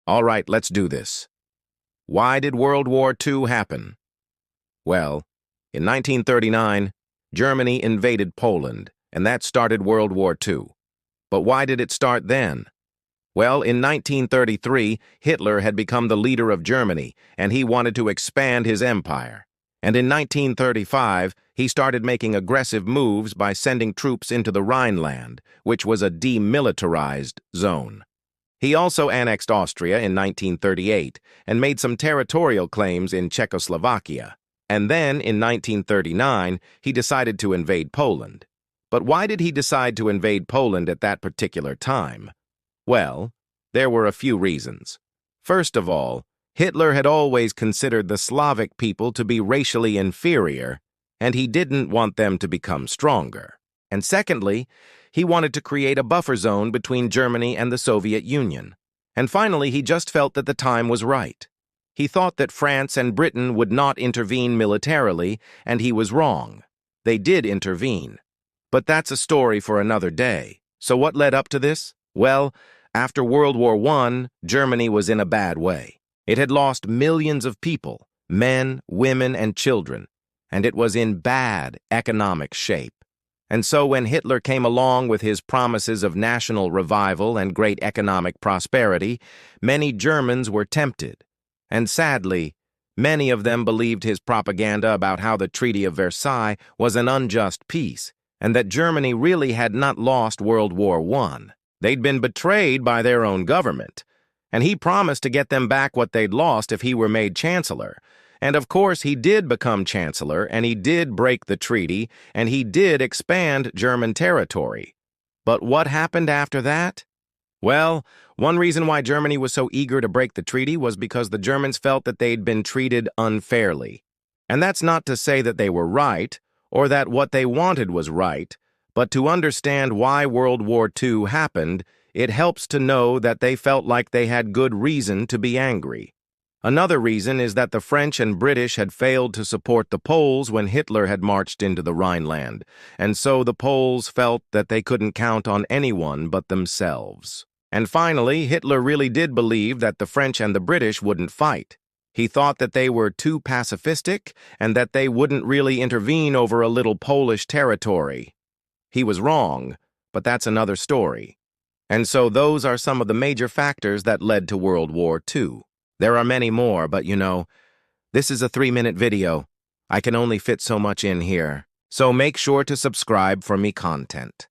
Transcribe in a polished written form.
All right, let's do this. Why did World War II happen? Well, in 1939, Germany invaded Poland, and that started World War II. But why did it start then? Well, in 1933, Hitler had become the leader of Germany, and he wanted to expand his empire. And in 1935, he started making aggressive moves by sending troops into the Rhineland, which was a demilitarized zone. He also annexed Austria in 1938 and made some territorial claims in Czechoslovakia. And then, in 1939, he decided to invade Poland. But why did he decide to invade Poland at that particular time? Well, there were a few reasons. First of all, Hitler had always considered the Slavic people to be racially inferior, and he didn't want them to become stronger. And secondly, he wanted to create a buffer zone between Germany and the Soviet Union. And finally, he just felt that the time was right. He thought that France and Britain would not intervene militarily, and he was wrong. They did intervene. But that's a story for another day. So what led up to this? Well, after World War I, Germany was in a bad way. It had lost millions of people, men, women, and children, and it was in bad economic shape. And so when Hitler came along with his promises of national revival and great economic prosperity, many Germans were tempted. And sadly, many of them believed his propaganda about how the Treaty of Versailles was an unjust peace, and that Germany really had not lost World War I. They'd been betrayed by their own government, and he promised to get them back what they'd lost if he were made chancellor. And of course, he did become chancellor, and he did break the treaty, and he did expand German territory. But what happened after that? Well, one reason why Germany was so eager to break the treaty was because the Germans felt that they'd been treated unfairly. And that's not to say that they were right, or that what they wanted was right, but to understand why World War II happened, it helps to know that they felt like they had good reason to be angry. Another reason is that the French and British had failed to support the Poles when Hitler had marched into the Rhineland, and so the Poles felt that they couldn't count on anyone but themselves. And finally, Hitler really did believe that the French and the British wouldn't fight. He thought that they were too pacifistic and that they wouldn't really intervene over a little Polish territory. He was wrong, but that's another story. And so those are some of the major factors that led to World War II. There are many more, but this is a 3-minute video. I can only fit so much in here. So make sure to subscribe for me content.